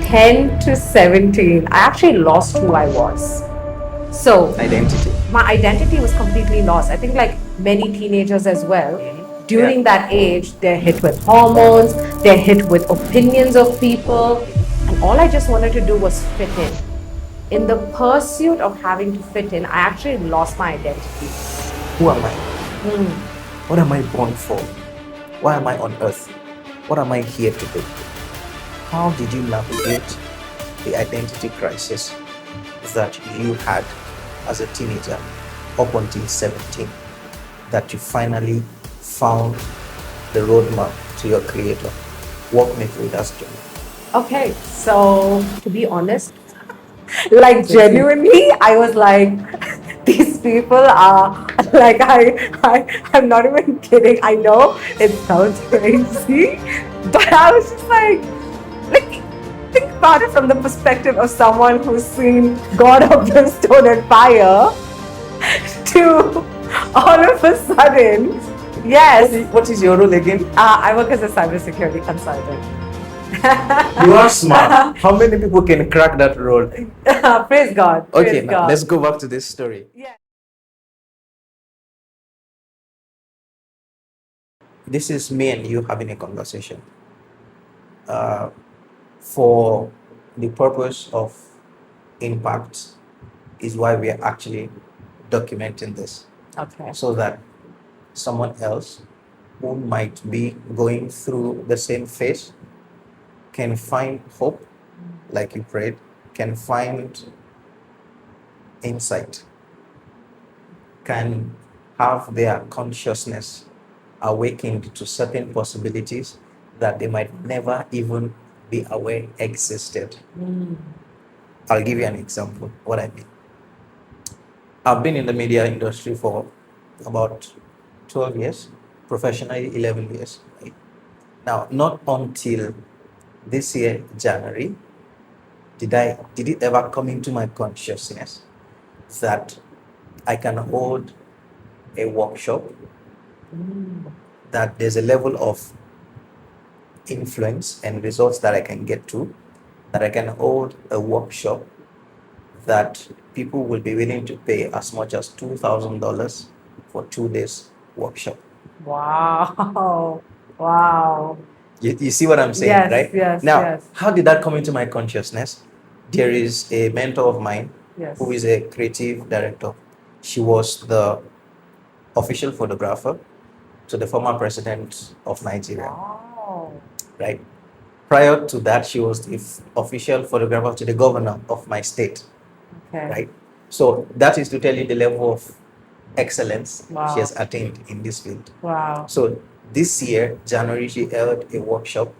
10 to 17, I actually lost who I was. So Identity. my identity was completely lost. I think like many teenagers as well, during that age, they're hit with hormones, they're hit with opinions of people, and all I just wanted to do was fit in. In the pursuit of having to fit in, I actually lost my identity. Who am I? What am I born for? Why am I on earth? What am I here to do? How did you navigate the identity crisis that you had as a teenager up until 17, that you finally found the roadmap to your creator? Walk me through that journey. Okay, so to be honest, like genuinely, I was like, these people are like, I'm not even kidding. I know it sounds crazy, but I was just like, think about it from the perspective of someone who's seen God of brimstone and fire to all of a sudden, yes. What is your role again? I work as a cybersecurity consultant. You are smart. How many people can crack that role? Praise God. Okay, Praise now God. let's go back to this story. Yeah. This is me and you having a conversation for the purpose of impact, is why we are actually documenting this, Okay. so that someone else who might be going through the same phase can find hope, like you prayed, can find insight, can have their consciousness awakened to certain possibilities that they might never even be aware existed. I'll give you an example what I mean. I've been in the media industry for about 12 years, professionally 11 years. Right? Now, not until this year, January, did it ever come into my consciousness that I can hold a workshop, that there's a level of influence and results that I can get to, that I can hold a workshop that people will be willing to pay as much as $2,000 for 2 days workshop. Wow. Wow. You see what I'm saying, Yes, right? yes, Now, yes. how did that come into my consciousness? There is a mentor of mine Yes. who is a creative director. She was the official photographer to the former president of Nigeria, Wow. right? Prior to that, she was the official photographer to the governor of my state, Okay. right? So that is to tell you the level of excellence Wow. she has attained in this field. Wow. So this year, January, she held a workshop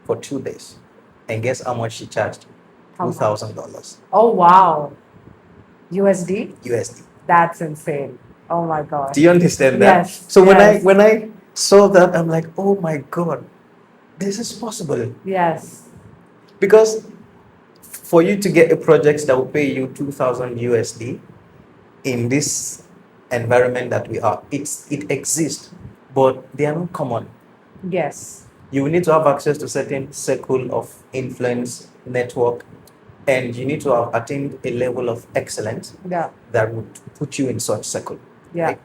for 2 days. And guess how much she charged? How much? $2,000 Oh wow. USD? USD. That's insane. Oh my God. Do you understand that? Yes. So yes. when I saw that, I'm like, oh my God, this is possible. Yes. Because for you to get a project that will pay you 2,000 USD in this environment that we are, it exists, but they are not common. Yes. You will need to have access to certain circle of influence network, and you need to have attained a level of excellence Yeah. that would put you in such circle. Yeah. Right?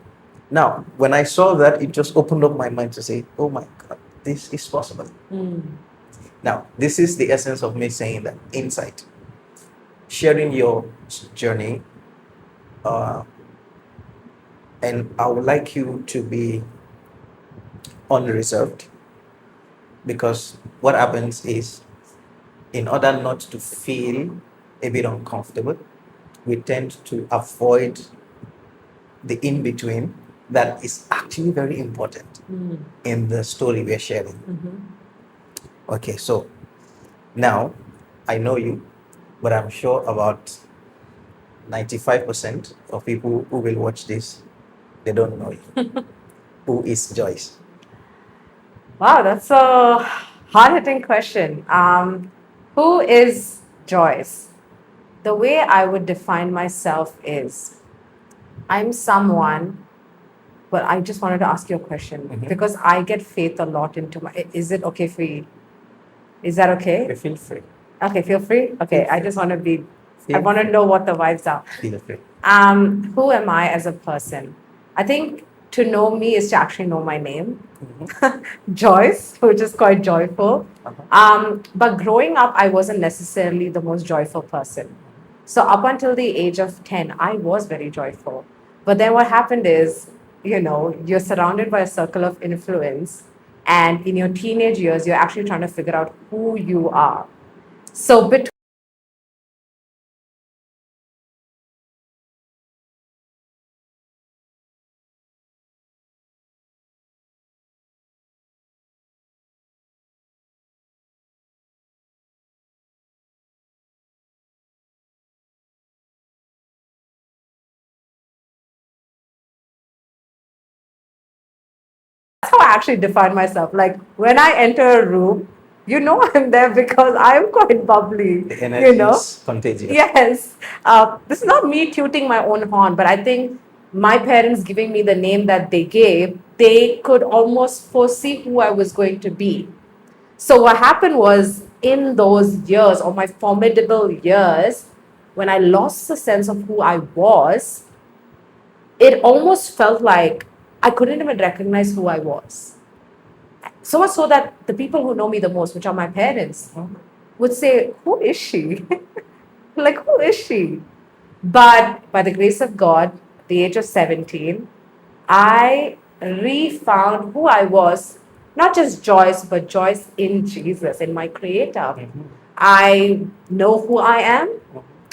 Now, when I saw that, it just opened up my mind to say, oh my God, this is possible. Now, this is the essence of me saying that insight, sharing your journey, and I would like you to be unreserved, because what happens is, in order not to feel a bit uncomfortable, we tend to avoid the in between that is actually very important in the story we're sharing. Okay, so now I know you, but I'm sure about 95% of people who will watch this, they don't know you. Who is Joyce? Wow, that's a hard-hitting question. Who is Joyce? The way I would define myself is, I'm someone, but I just wanted to ask you a question because I get faith a lot into my. Is it okay for you? Is that okay? Feel free. Okay, feel free. Okay, I just want to be. I want to know what the vibes are. Feel free. Who am I as a person? I think to know me is to actually know my name, Joyce, which is quite joyful. But growing up, I wasn't necessarily the most joyful person. So up until the age of 10, I was very joyful. But then what happened is, you're surrounded by a circle of influence, and in your teenage years, you're actually trying to figure out who you are. So between that's how I actually define myself. Like when I enter a room, I'm there because I'm quite bubbly. The energy is contagious. Yes. This is not me tooting my own horn, but I think my parents giving me the name that they gave, they could almost foresee who I was going to be. So what happened was in those years, or my formidable years, when I lost the sense of who I was, it almost felt like I couldn't even recognize who I was. So much so that the people who know me the most, which are my parents, would say, "Who is she?" Like, who is she? But by the grace of God, at the age of 17, I refound who I was, not just Joyce, but Joyce in Jesus, in my Creator. I know who I am.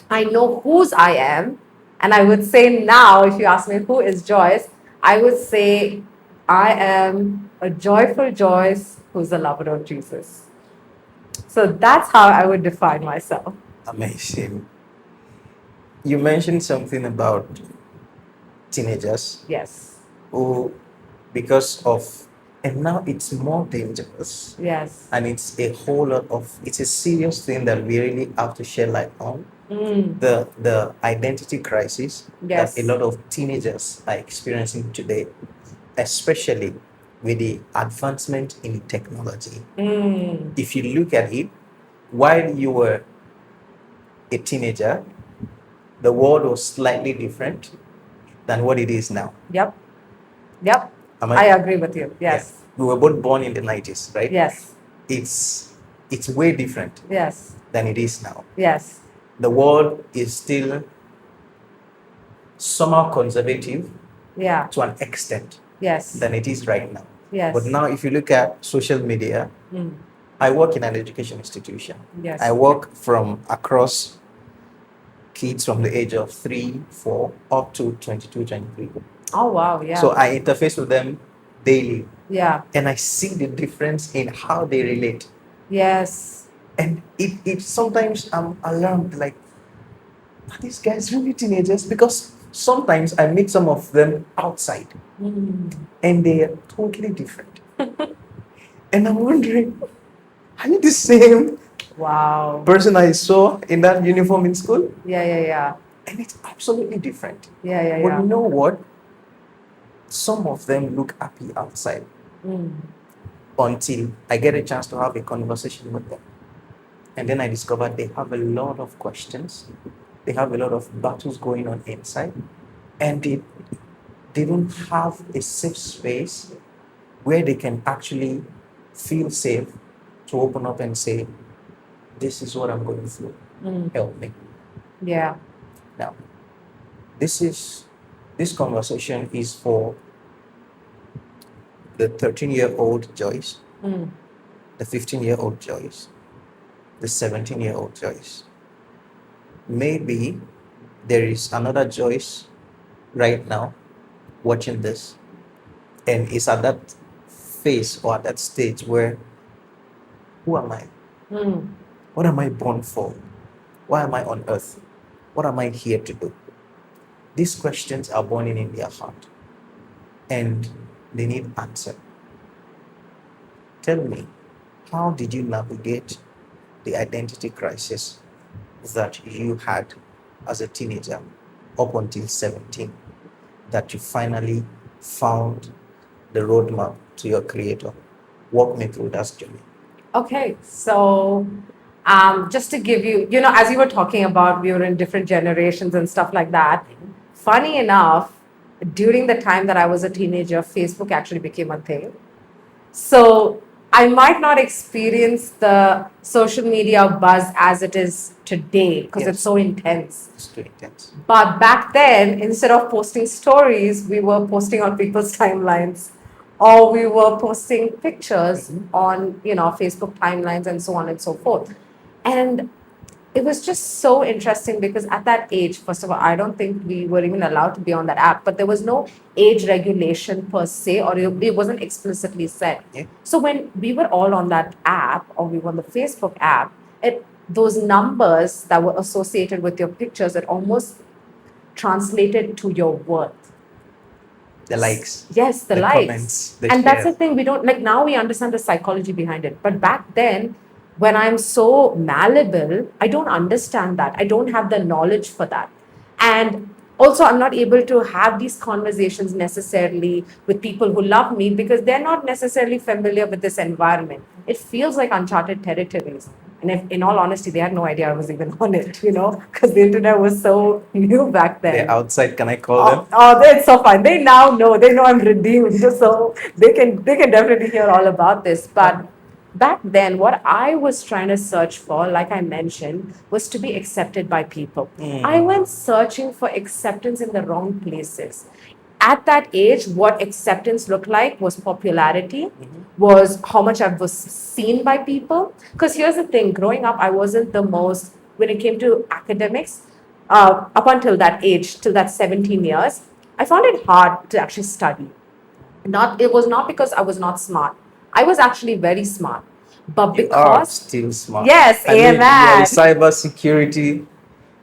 I know whose I am. And I would say now, if you ask me who is Joyce, I would say I am a joyful Joyce who's a lover of Jesus. So that's how I would define myself. Amazing. You mentioned something about teenagers Yes. who, because of, and now it's more dangerous. Yes. And it's a whole lot of, it's a serious thing that we really have to shed light on. The identity crisis Yes. that a lot of teenagers are experiencing today, especially with the advancement in technology. If you look at it, while you were a teenager, the world was slightly different than what it is now. Yep. Yep. Am I agree with you. Yes. Yeah. We were both born in the 90s, right? Yes. It's way different Yes. than it is now. Yes. The world is still somehow conservative Yeah. to an extent Yes. than it is right now. Yes. But now, if you look at social media, I work in an education institution. Yes. I work from across kids from the age of 3, 4, up to 22, 23. Oh, wow. Yeah. So I interface with them daily. Yeah. And I see the difference in how they relate. Yes. And it sometimes I'm alarmed, like, are these guys really teenagers? Because sometimes I meet some of them outside and they are totally different. And I'm wondering, are you the same Wow. person I saw in that uniform in school? Yeah. Yeah. Yeah. And it's absolutely different. Yeah. Yeah. But Yeah. you know what? Some of them look happy outside until I get a chance to have a conversation with them. And then I discovered they have a lot of questions. They have a lot of battles going on inside. And they don't have a safe space where they can actually feel safe to open up and say, this is what I'm going through. Help me. Yeah. Now, this conversation is for the 13-year-old Joyce, the 15-year-old Joyce, the 17-year-old Joyce. Maybe there is another Joyce right now watching this and is at that phase or at that stage where, who am I? What am I born for? Why am I on earth? What am I here to do? These questions are burning in their heart and they need answer. Tell me, how did you navigate the identity crisis that you had as a teenager up until 17, that you finally found the roadmap to your creator? Walk me through that journey. Okay. So Just to give you, you know, as you were talking about, we were in different generations and stuff like that. Funny enough, during the time that I was a teenager, Facebook actually became a thing. So I might not experience the social media buzz as it is today because it's Yes. so intense. It's too intense. But back then, instead of posting stories, we were posting on people's timelines, or we were posting pictures on, you know, Facebook timelines and so on and so forth. And it was just so interesting because at that age, first of all, I don't think we were even allowed to be on that app, but there was no age regulation per se, or it wasn't explicitly said. Yeah. So when we were all on that app, or we were on the Facebook app, those numbers that were associated with your pictures, it almost translated to your worth. The likes. Yes, the The likes. comments, the And that's the shares. thing, we don't like now we understand the psychology behind it. But back then, when I'm so malleable, I don't understand that. I don't have the knowledge for that. And also, I'm not able to have these conversations necessarily with people who love me because they're not necessarily familiar with this environment. It feels like uncharted territories. And if, in all honesty, they had no idea I was even on it, you know, because the internet was so new back then. They're outside, can I call them? It's so fun. They now know. They know I'm redeemed, so they can definitely hear all about this. But back then, what I was trying to search for, like I mentioned, was to be accepted by people. I went searching for acceptance in the wrong places. At that age, what acceptance looked like was popularity, was how much I was seen by people. Because here's the thing, growing up, I wasn't the most, when it came to academics, up until that age, till that 17 years, I found it hard to actually study. It was not because I was not smart. I was actually very smart. But You are because, still smart. yes, I mean, you're in amen. cybersecurity.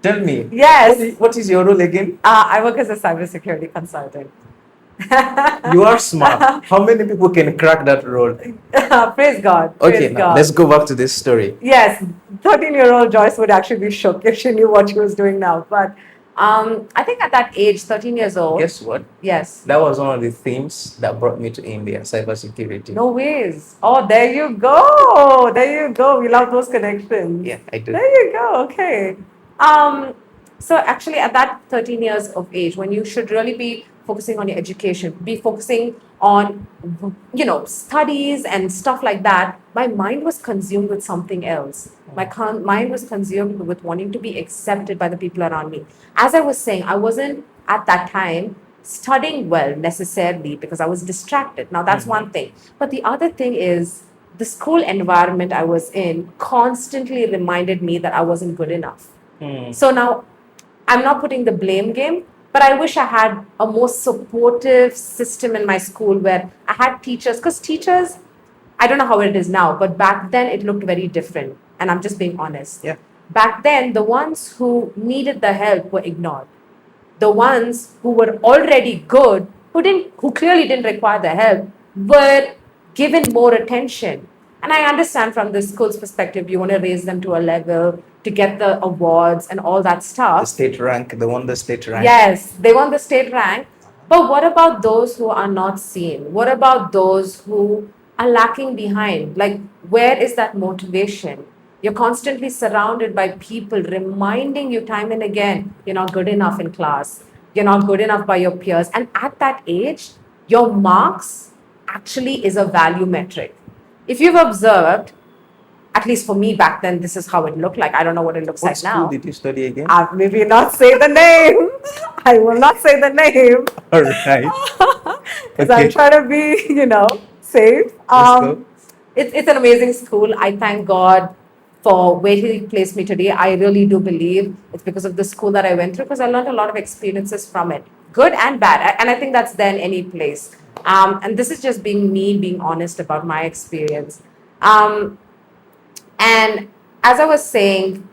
Tell me, Yes. what is your role again? I work as a cybersecurity consultant. You are smart. How many people can crack that role? Praise God. Okay, Praise now God. let's go back to this story. Yes, 13-year-old Joyce would actually be shook if she knew what she was doing now. But I think at that age, 13 years old. Guess what? Yes. That was one of the themes that brought me to India, cybersecurity. No ways. Oh, there you go. There you go. We love those connections. Yeah, I do. There you go. Okay. Um, so actually at that 13 years of age, when you should really be focusing on your education, be focusing on, you know, studies and stuff like that, my mind was consumed with something else. My mind was consumed with wanting to be accepted by the people around me. As I was saying, I wasn't at that time studying well necessarily because I was distracted. Now that's one thing. But the other thing is the school environment I was in constantly reminded me that I wasn't good enough. So now I'm not putting the blame game, but I wish I had a more supportive system in my school where I had teachers, because teachers, I don't know how it is now, but back then it looked very different. And I'm just being honest. Yeah. Back then, the ones who needed the help were ignored. The ones who were already good, who clearly didn't require the help, were given more attention. And I understand from the school's perspective, you want to raise them to a level to get the awards and all that The stuff. state rank, they won the state rank. Yes, they want the state rank. But what about those who are not seen? What about those who are lacking behind? Like, where is that motivation? You're constantly surrounded by people reminding you time and again, you're not good enough in class. You're not good enough by your peers. And at that age, your marks actually is a value metric. If you've observed, at least for me back then, this is how it looked like. I don't know what it looks What like school now. did you study again? I'll maybe not say the name. I will not say the name. All right. Because I'm trying to be, you know, safe. Let's go. It's an amazing school. I thank God for where He placed me today. I really do believe it's because of the school that I went through, because I learned a lot of experiences from it, good and bad. And I think that's there in any place. And this is just being honest about my experience. And as I was saying,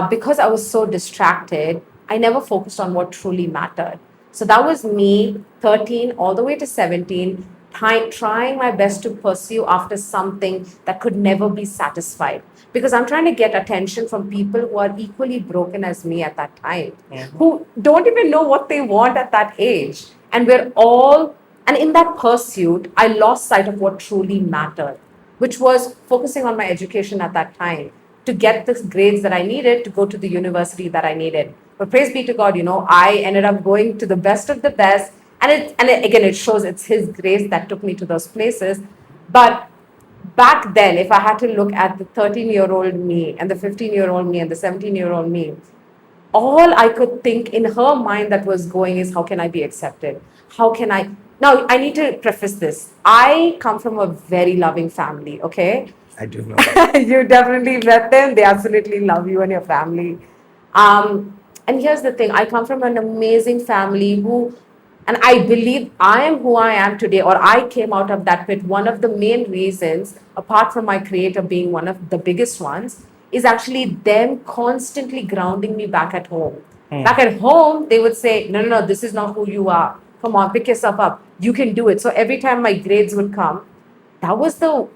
because I was so distracted, I never focused on what truly mattered. So that was me, 13 all the way to 17, trying my best to pursue after something that could never be satisfied. Because I'm trying to get attention from people who are equally broken as me at that time, who don't even know what they want at that age. And and in that pursuit, I lost sight of what truly mattered, which was focusing on my education at that time, to to get the grades that I needed to go to the university that I needed. But praise be to God, I ended up going to the best of the best. Again, it shows it's His grace that took me to those places. But back then, if I had to look at the 13-year-old me and the 15-year-old me and the 17-year-old me, all I could think in her mind that was going is, how can I be accepted? How can I? Now, I need to preface this. I come from a very loving family, okay? I do know. You definitely met them. They absolutely love you and your family. And here's the thing, I come from an amazing family and I believe I am who I am today, or I came out of that pit. One of the main reasons, apart from my creator being one of the biggest ones, is actually them constantly grounding me back at home. Back at home, they would say, no, no, no, this is not who you are. Come on, pick yourself up. You can do it. So every time my grades would come, that was the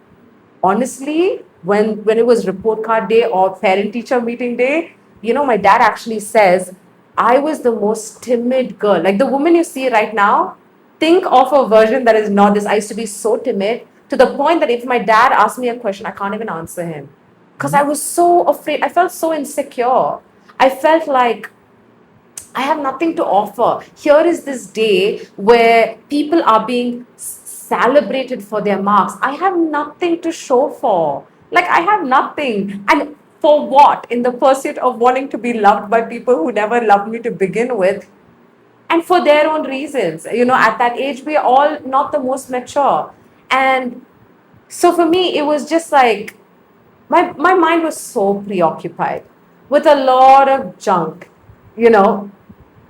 honestly, when it was report card day or parent teacher meeting day, my dad actually says, I was the most timid girl. Like the woman you see right now, think of a version that is not this. I used to be so timid to the point that if my dad asked me a question, I can't even answer him because I was so afraid. I felt so insecure. I felt like I have nothing to offer. Here is this day where people are being celebrated for their marks. I have nothing to show for. Like, I have nothing. And for what? In the pursuit of wanting to be loved by people who never loved me to begin with, and for their own reasons. At that age, we are all not the most mature. And so for me, it was just like my mind was so preoccupied with a lot of junk, you know.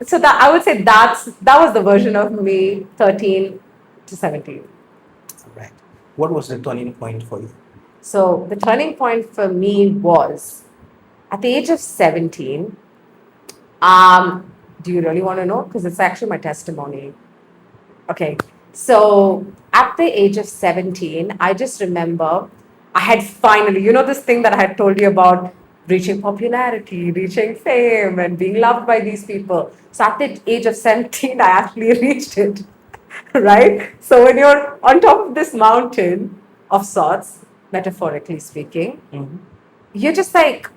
So that I would say that was the version of me 13 to 17. Right. What was the turning point for you? So the turning point for me was at the age of 17. Do you really want to know? Because it's actually my testimony. Okay. So at the age of 17, I just remember I had finally, this thing that I had told you about reaching popularity, reaching fame, and being loved by these people. So at the age of 17, I actually reached it. Right? So when you're on top of this mountain of sorts, metaphorically speaking, you're just like,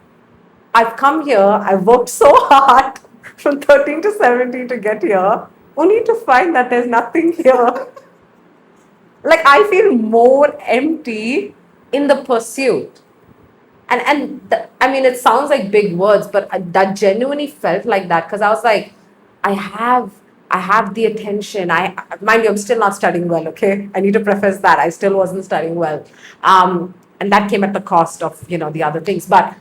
I've come here, I've worked so hard from 13 to 17 to get here, only to find that there's nothing here. Like, I feel more empty in the pursuit. I mean, it sounds like big words, but that genuinely felt like that because I was like, I have I have the attention. Mind you, I'm still not studying well. Okay, I need to preface that I still wasn't studying well, and that came at the cost of the other things. But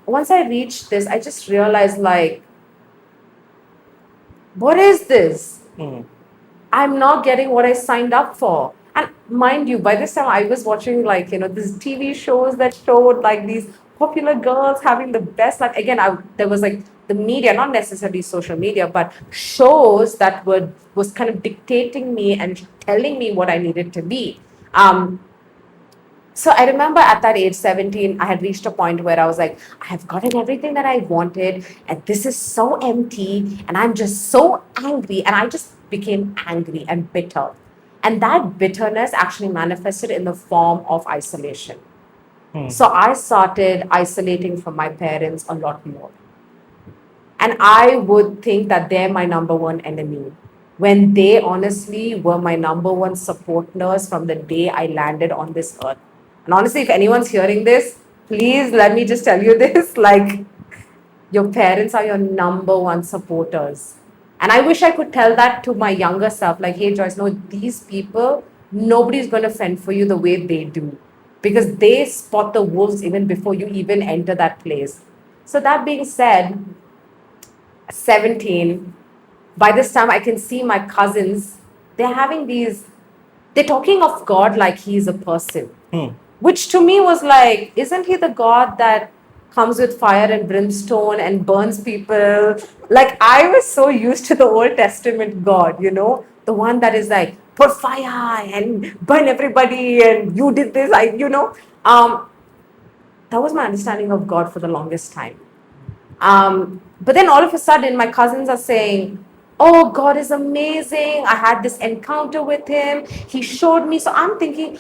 once I reached this, I just realized like, what is this? I'm not getting what I signed up for. And mind you, by this time I was watching like, these TV shows that showed like these popular girls having the best life. Again, there was like the media, not necessarily social media, but shows that was kind of dictating me and telling me what I needed to be. So I remember at that age, 17, I had reached a point where I was like, I have gotten everything that I wanted, and this is so empty, and I'm just so angry. And I just became angry and bitter. And that bitterness actually manifested in the form of isolation. So I started isolating from my parents a lot more. And I would think that they're my number one enemy, when they honestly were my number one supporters from the day I landed on this earth. And honestly, if anyone's hearing this, please let me just tell you this, like, your parents are your number one supporters. And I wish I could tell that to my younger self, like, hey, Joyce, no, these people, nobody's going to fend for you the way they do, because they spot the wolves even before you even enter that place. So, that being said, 17, by this time I can see my cousins, they're talking of God like he's a person. Which to me was like, isn't he the God that comes with fire and brimstone and burns people? Like, I was so used to the Old Testament God, the one that is like, put fire and burn everybody and you did this, that was my understanding of God for the longest time. But then all of a sudden, my cousins are saying, oh, God is amazing. I had this encounter with him. He showed me. So I'm thinking,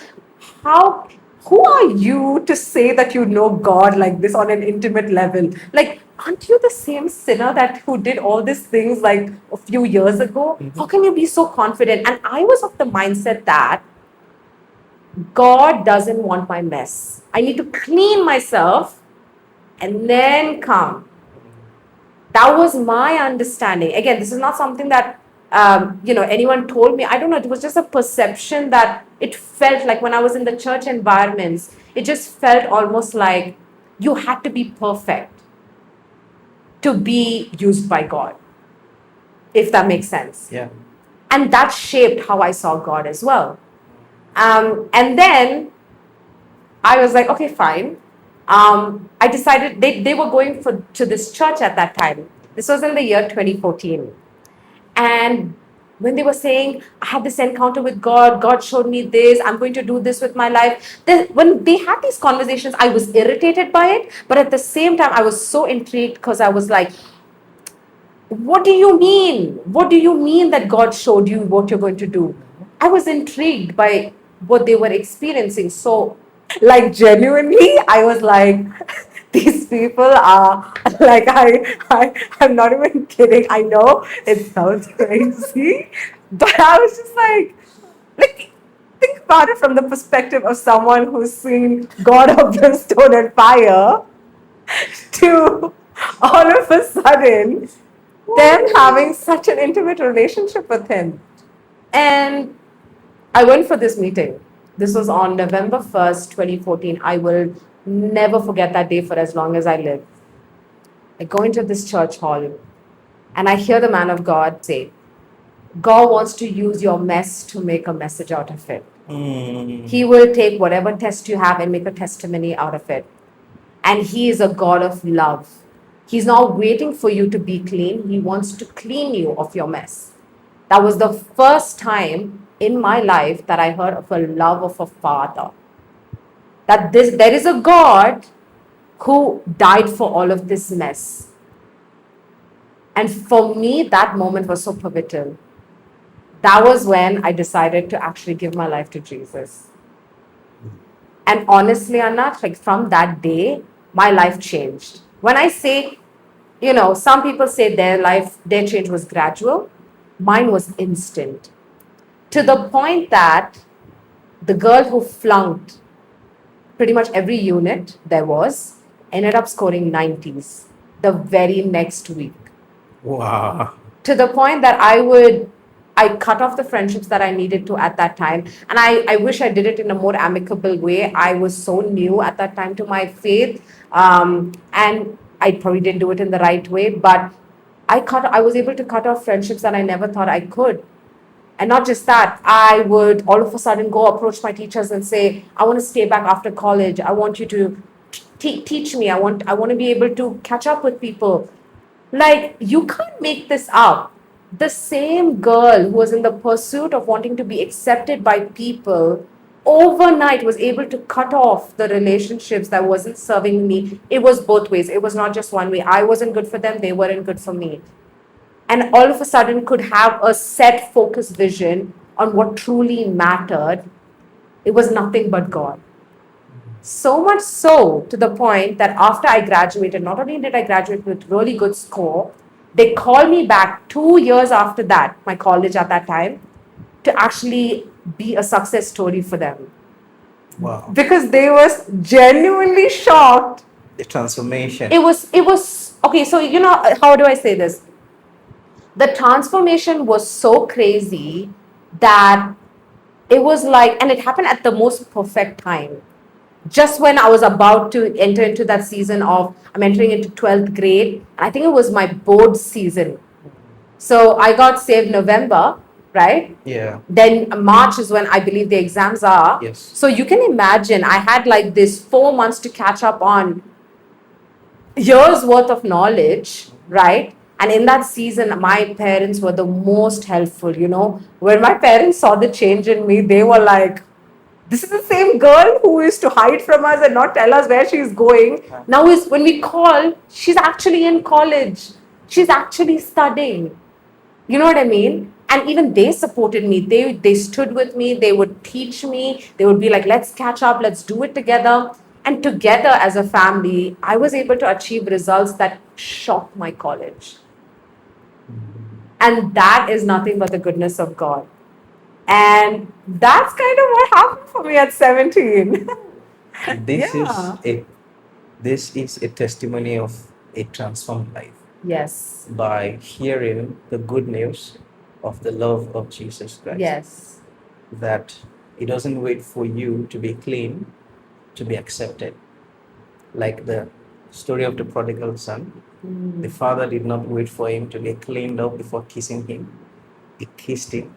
how who are you to say that you know God like this on an intimate level? Like, aren't you the same sinner that who did all these things like a few years ago? How can you be so confident? And I was of the mindset that God doesn't want my mess. I need to clean myself and then come. That was my understanding. Again, this is not something that anyone told me. I don't know. It was just a perception that it felt like when I was in the church environments. It just felt almost like you had to be perfect to be used by God, if that makes sense. Yeah. And that shaped how I saw God as well. And then I was like, okay, fine. I decided they were going to this church at that time. This was in the year 2014. And when they were saying, I had this encounter with God, God showed me this, I'm going to do this with my life. When they had these conversations, I was irritated by it. But at the same time, I was so intrigued because I was like, what do you mean? What do you mean that God showed you what you're going to do? I was intrigued by what they were experiencing. So, like, genuinely, I was like, these people are like, I'm not even kidding. I know it sounds crazy, but I was just like, think about it from the perspective of someone who's seen God of brimstone and fire to all of a sudden them having such an intimate relationship with him. And I went for this meeting. This was on November 1st, 2014. I will never forget that day for as long as I live. I go into this church hall and I hear the man of God say, God wants to use your mess to make a message out of it. He will take whatever test you have and make a testimony out of it. And He is a God of love. He's not waiting for you to be clean. He wants to clean you of your mess. That was the first time in my life that I heard of a love of a father. That there is a God who died for all of this mess. And for me, that moment was so pivotal. That was when I decided to actually give my life to Jesus. And honestly, Anat, like from that day, my life changed. When I say, some people say their change was gradual. Mine was instant. To the point that the girl who flunked pretty much every unit there was ended up scoring 90s the very next week. Wow. To the point that I cut off the friendships that I needed to at that time. And I wish I did it in a more amicable way. I was so new at that time to my faith. And I probably didn't do it in the right way, but I was able to cut off friendships that I never thought I could. And not just that, I would all of a sudden go approach my teachers and say, I want to stay back after college. I want you to teach me. I want to be able to catch up with people. Like, you can't make this up. The same girl who was in the pursuit of wanting to be accepted by people overnight was able to cut off the relationships that wasn't serving me. It was both ways. It was not just one way. I wasn't good for them. They weren't good for me. And all of a sudden could have a set focused vision on what truly mattered. It was nothing but God. So much so to the point that after I graduated, not only did I graduate with really good score, they called me back 2 years after that, my college at that time, to actually be a success story for them. Wow. Because they were genuinely shocked. The transformation. It was okay. So how do I say this? The transformation was so crazy that it was like, and it happened at the most perfect time. Just when I was about to enter into that season of, I'm entering into 12th grade. I think it was my board season. So I got saved November, right? Yeah. Then March is when I believe the exams are. Yes. So you can imagine I had like this 4 months to catch up on years worth of knowledge, right? And in that season, my parents were the most helpful, When my parents saw the change in me, they were like, this is the same girl who used to hide from us and not tell us where she's going. Now when we call, she's actually in college. She's actually studying. You know what I mean? And even they supported me. They stood with me. They would teach me. They would be like, let's catch up, let's do it together. And together as a family, I was able to achieve results that shocked my college. And that is nothing but the goodness of God. And that's kind of what happened for me at 17. This Yeah. is a testimony of a transformed life Yes. by hearing the good news of the love of Jesus Christ. Yes. That He doesn't wait for you to be clean to be accepted. Like the story of the prodigal son, the father did not wait for him to be cleaned up before kissing him. He kissed him,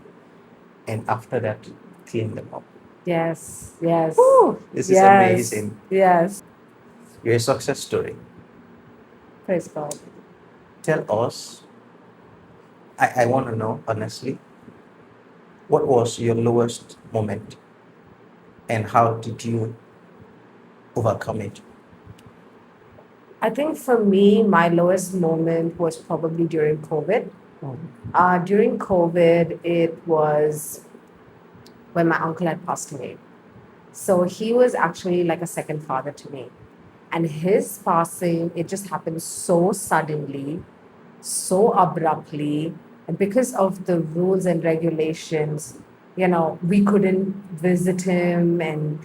and after that, cleaned them up. Yes. Yes. This is Yes. amazing. Yes. You're a success story. Praise God. Tell us, I want to know honestly, what was your lowest moment and how did you overcome it? I think for me, my lowest moment was probably during COVID. During COVID, it was when my uncle had passed away. So he was actually like a second father to me. And his passing, it just happened so suddenly, so abruptly. And because of the rules and regulations, we couldn't visit him. And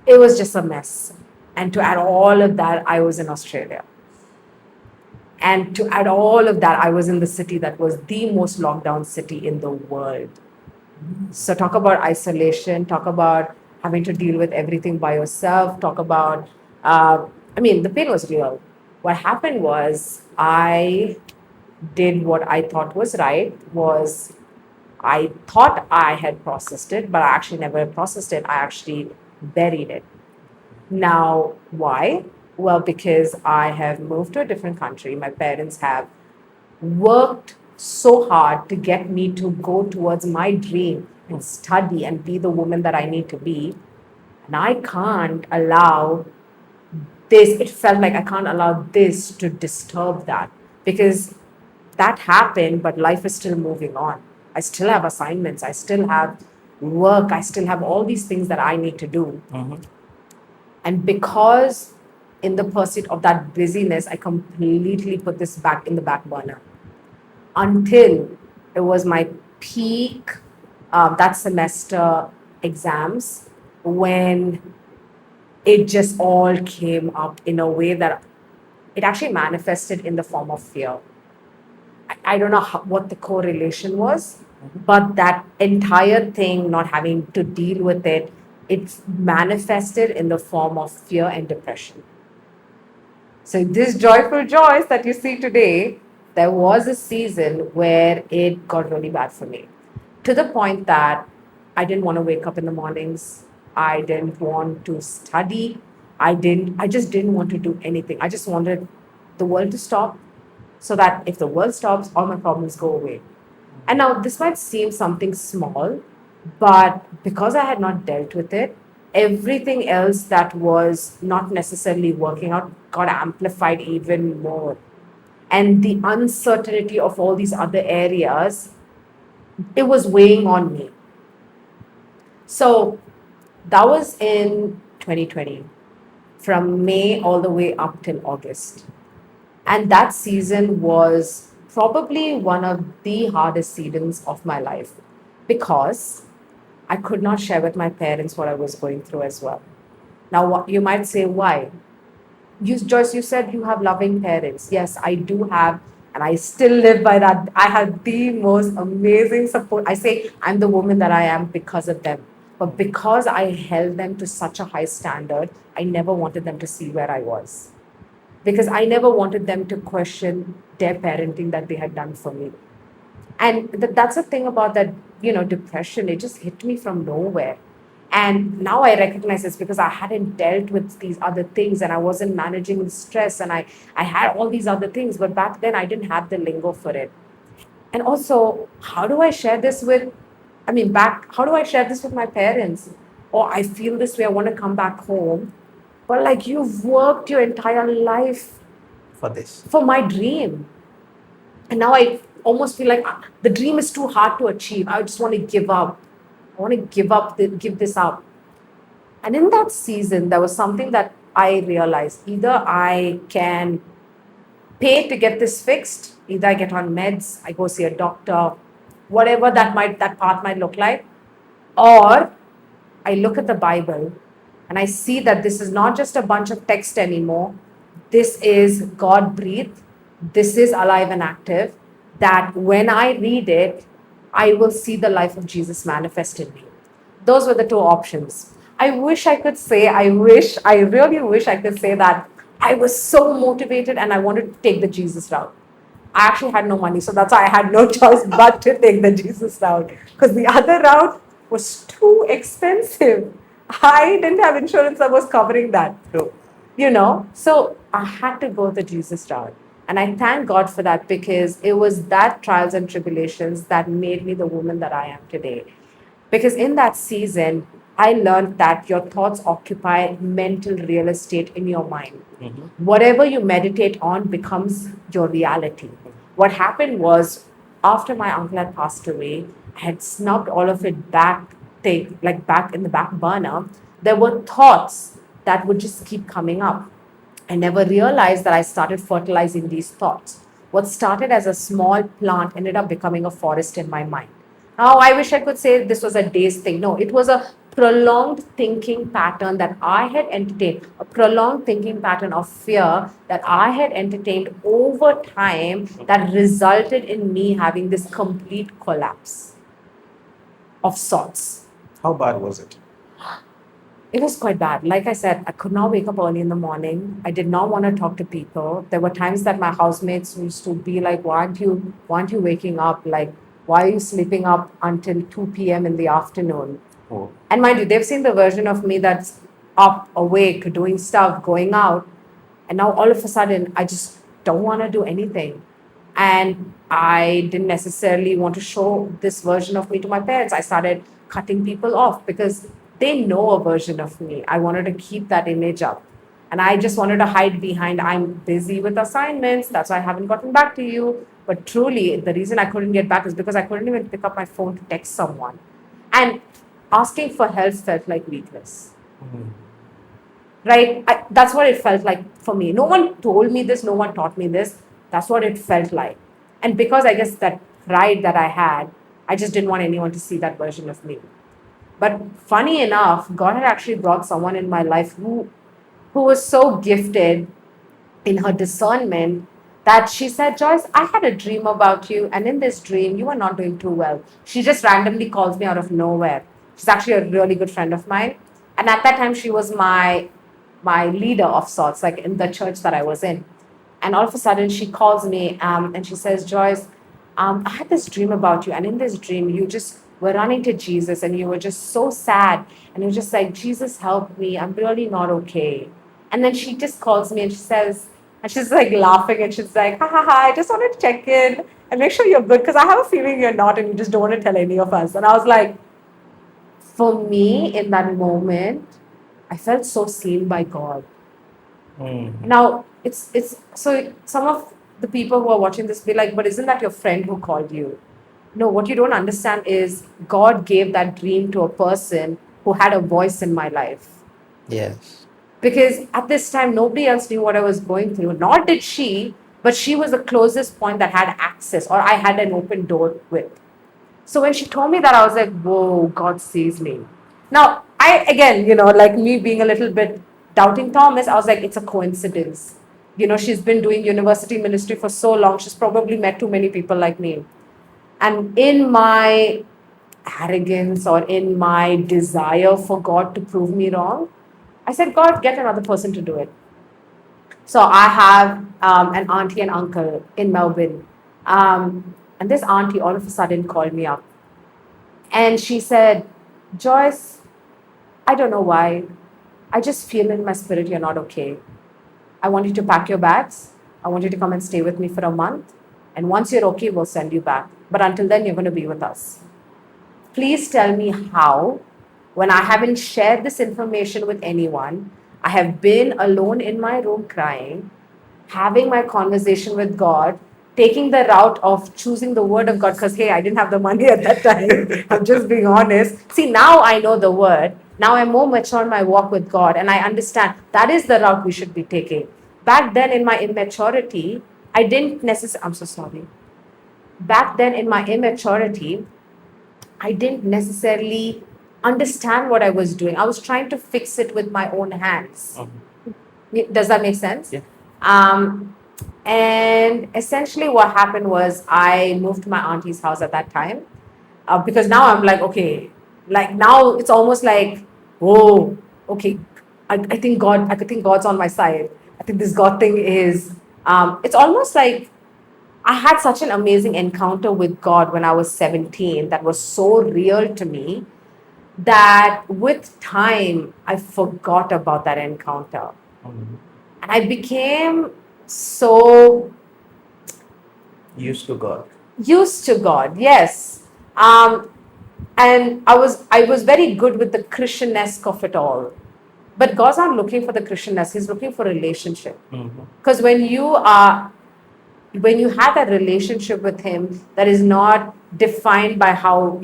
it was just a mess. And to add all of that, I was in Australia. And to add all of that, I was in the city that was the most locked down city in the world. So, talk about isolation, talk about having to deal with everything by yourself, talk about, the pain was real. What happened was, I did what I thought was right, was I thought I had processed it, but I actually never processed it. I actually buried it. Now, why? Well, because I have moved to a different country. My parents have worked so hard to get me to go towards my dream and study and be the woman that I need to be. And I can't allow this, it felt like I can't allow this to disturb that, because that happened, but life is still moving on. I still have assignments, I still have work, I still have all these things that I need to do. And because in the pursuit of that busyness, I completely put this back in the back burner until it was my peak that semester exams, when it just all came up in a way that it actually manifested in the form of fear. I don't know what the correlation was, but that entire thing, not having to deal with it, it's manifested in the form of fear and depression. So, this joyful Joyce that you see today, there was a season where it got really bad for me, to the point that I didn't want to wake up in the mornings. I didn't want to study. I just didn't want to do anything. I just wanted the world to stop, so that if the world stops, all my problems go away. And now this might seem something small, but because I had not dealt with it, everything else that was not necessarily working out got amplified even more. And the uncertainty of all these other areas, it was weighing on me. So that was in 2020, from May all the way up till August. And that season was probably one of the hardest seasons of my life, because I could not share with my parents what I was going through as well. Now, you might say, why? Joyce, you said you have loving parents. Yes, I do have, and I still live by that. I had the most amazing support. I say I'm the woman that I am because of them. But because I held them to such a high standard, I never wanted them to see where I was, because I never wanted them to question their parenting that they had done for me. And that's the thing about that, depression. It just hit me from nowhere. And now I recognize it's because I hadn't dealt with these other things, and I wasn't managing the stress, and I had all these other things. But back then, I didn't have the lingo for it. And also, how do I share this with, how do I share this with my parents? Or I feel this way, I want to come back home. But like, you've worked your entire life For this. for my dream. And now I almost feel like the dream is too hard to achieve. I just want to give up. I want to give this up. And in that season, there was something that I realized. Either I can pay to get this fixed, either I get on meds, I go see a doctor, whatever that path might look like, or I look at the Bible and I see that this is not just a bunch of text anymore. This is God breathed. This is alive and active. That when I read it, I will see the life of Jesus manifest in me. Those were the two options. I really wish I could say that I was so motivated and I wanted to take the Jesus route. I actually had no money, so that's why I had no choice but to take the Jesus route. Because the other route was too expensive. I didn't have insurance that was covering that. So, So I had to go the Jesus route. And I thank God for that, because it was that trials and tribulations that made me the woman that I am today. Because in that season, I learned that your thoughts occupy mental real estate in your mind. Whatever you meditate on becomes your reality. What happened was, after my uncle had passed away, I had snubbed all of it back in the back burner. There were thoughts that would just keep coming up. I never realized that I started fertilizing these thoughts. What started as a small plant ended up becoming a forest in my mind. Now, I wish I could say this was a day's thing. No, it was a prolonged thinking pattern that I had entertained, a prolonged thinking pattern of fear that I had entertained over time that resulted in me having this complete collapse of sorts. how bad was it? It was quite bad. Like I said, I could not wake up early in the morning. I did not want to talk to people. There were times that my housemates used to be like, why aren't you waking up? Like, why are you sleeping up until 2 p.m. in the afternoon? Oh, And mind you, they've seen the version of me that's up, awake, doing stuff, going out. And now all of a sudden, I just don't want to do anything. And I didn't necessarily want to show this version of me to my parents. I started cutting people off because they know a version of me. I wanted to keep that image up. And I just wanted to hide behind, I'm busy with assignments. That's why I haven't gotten back to you. But truly, the reason I couldn't get back is because I couldn't even pick up my phone to text someone. And asking for help felt like weakness, right? That's what it felt like for me. No one told me this, no one taught me this. That's what it felt like. And because I guess that pride that I had, I just didn't want anyone to see that version of me. But funny enough, God had actually brought someone in my life who was so gifted in her discernment that she said, Joyce, I had a dream about you, and in this dream, you were not doing too well. She just randomly calls me out of nowhere. She's actually a really good friend of mine. And at that time, she was my leader of sorts, like in the church that I was in. And all of a sudden, she calls me and she says, Joyce, I had this dream about you. And in this dream, you just were running to Jesus and you were just so sad. And you're just like, Jesus, help me. I'm really not okay. And then she just calls me and she says, and she's like laughing and she's like, ha ha ha, I just wanted to check in and make sure you're good because I have a feeling you're not and you just don't want to tell any of us. And I was like, for me in that moment, I felt so seen by God. Now, it's so some of the people who are watching this be like, but isn't that your friend who called you? No, what you don't understand is God gave that dream to a person who had a voice in my life. yes. Because at this time, nobody else knew what I was going through, nor did she, but she was the closest point that had access, or I had an open door with. So when she told me that, I was like, whoa, God sees me. Now, again, like me being a little bit doubting Thomas, I was like, it's a coincidence. She's been doing university ministry for so long, she's probably met too many people like me. And in my arrogance or in my desire for God to prove me wrong, I said, God, get another person to do it. So I have an auntie and uncle in Melbourne. And this auntie all of a sudden called me up. And she said, Joyce, I don't know why. I just feel in my spirit you're not okay. I want you to pack your bags. I want you to come and stay with me for a month. And once you're okay, we'll send you back. But until then, you're going to be with us. Please tell me how, when I haven't shared this information with anyone, I have been alone in my room crying, having my conversation with God, taking the route of choosing the word of God, because hey, I didn't have the money at that time. I'm just being honest. See, now I know the word. Now I'm more mature in my walk with God, and I understand that is the route we should be taking. Back then, in my immaturity, I didn't necessarily. I'm so sorry. Back then, in my immaturity, I didn't necessarily understand what I was doing. I was trying to fix it with my own hands. Does that make sense? Yeah. Um, and essentially, what happened was I moved to my auntie's house at that time, because now I'm like, okay, like now it's almost like, oh, okay, I think God, I think God's on my side. I think this God thing is, it's almost like I had such an amazing encounter with God when I was 17 that was so real to me that with time, I forgot about that encounter. Mhm. And I became so Used to God. used to God, yes. And I was very good with the Christian-esque of it all. But God's not looking for the Christian-esque, He's looking for relationship. Mhm. Because when you have that relationship with Him that is not defined by how,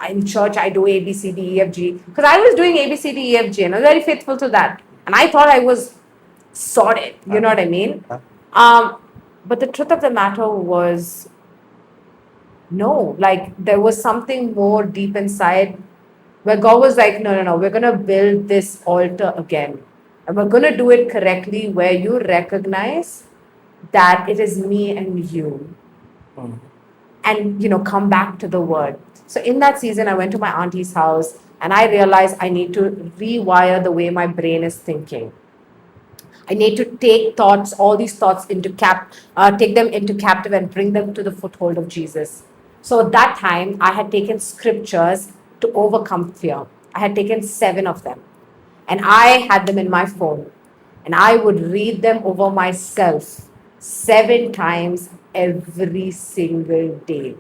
in church I do A, B, C, D, E, F, G. Because I was doing A, B, C, D, E, F, G, and I was very faithful to that. And I thought I was sorted, you know what I mean? Um, but the truth of the matter was, no, like there was something more deep inside where God was like, no, no, no, we're going to build this altar again. And we're going to do it correctly where you recognize that it is me and you. Mhm. And, come back to the word. So in that season, I went to my auntie's house and I realized I need to rewire the way my brain is thinking. I need to take thoughts, all these thoughts take them into captive and bring them to the foothold of Jesus. So at that time, I had taken scriptures to overcome fear. I had taken 7 of them, and I had them in my phone, and I would read them over myself 7 times every single day.